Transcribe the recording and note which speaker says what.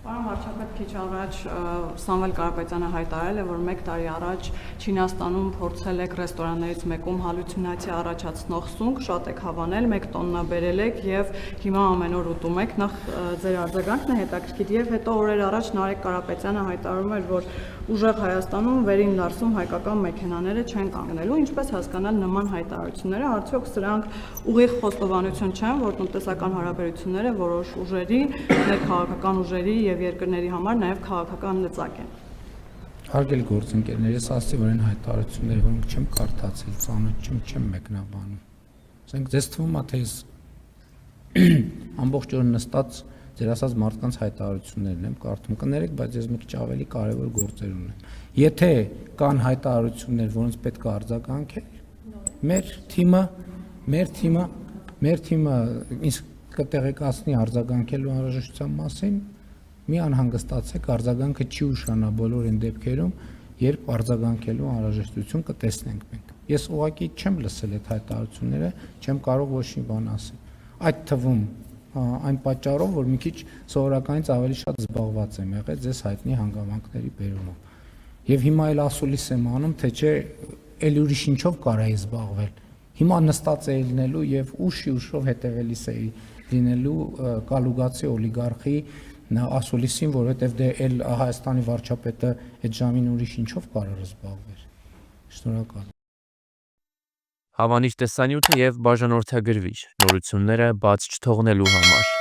Speaker 1: Պարոն վարչապետ, քիչ առաջ Սամվել Կարապետյանը հայտարարել է, որ 1 տարի առաջ Չինաստանում փորձել եք ռեստորաններից մեկում հալյուցինացիա առաջացնող սունկ, շատ եք հավանել, 1 տոննա բերել եք եւ հիմա ամեն օր ուտում եք։ Նախ ձեր արձագանքն է հետաքրքիր եւ հետո օրեր առաջ Նարեկ Կարապետյանը հայտարարում էր, որ ուժեղ Հայաստանում վերին դարսում հայկական մեքենաները չեն կանգնելու, ինչպես հասկանալ նման հայտարարությունները, արդյոք սրանք ուղիղ խոստովանություն չեն, որ տնտեսական հարաբերությունները որոշ ուժերի, ներքաղաքական ուժերի եւ երկրների համար նաեւ քաղաքական լծակ են։
Speaker 2: Հարգելի գործընկերներս, ասացի, որ այն հայտարարությունները, որոնք չեմ կարդացել, ծանոթ չեմ մեկնաբանում։ Ասենք ձեզ թվում է, թե ես ամբողջ օրը նստած ձեր ասած մարդկանց հայտարարություններն եմ կարդում, կներեք, բայց ես մի քիչ ավելի կարևոր գործեր ունեմ։ Եթե կան հայտարարություններ, որոնց պետք է արձագանքել, մեր թիմը ինձ կտեղեկացնի արձագանքելու անհրաժեշտության մասին, մի անհանգստացեք, արձագանքը չի ուշանա բոլոր այն դեպքերում, երբ արձագանքելու անհրաժեշտություն կտեսնենք մենք։ Ես ուղղակի չեմ լսել այդ հայտարարությունները, չեմ կարող ոչ մի բան ասել։ Այդ թվում այն պատճառով, որ մի քիչ սովորականից ավելի շատ զբաղված եմ եղել ձեզ հայտնի հանգամանքների բերումով։ Եվ հիմա էլ ասուլիս եմ անում, թե չէ էլ ուրիշ ինչով կարայի զբաղվել։ Հիմա նստած էի լինելու եւ ուշով հետևելիս էի լինելու կալուգացի օլիգարխի ասուլիսին, որովհետեւ դե էլ Հայաստանի վարչապետը այդ ժամին ուրիշ ինչով կարող է զբաղվել։ Շնորհակալ։
Speaker 3: Հավանիչ տեսանյութը եւ բաժանորդագրվիչ նորությունները բաց չթողնելու համար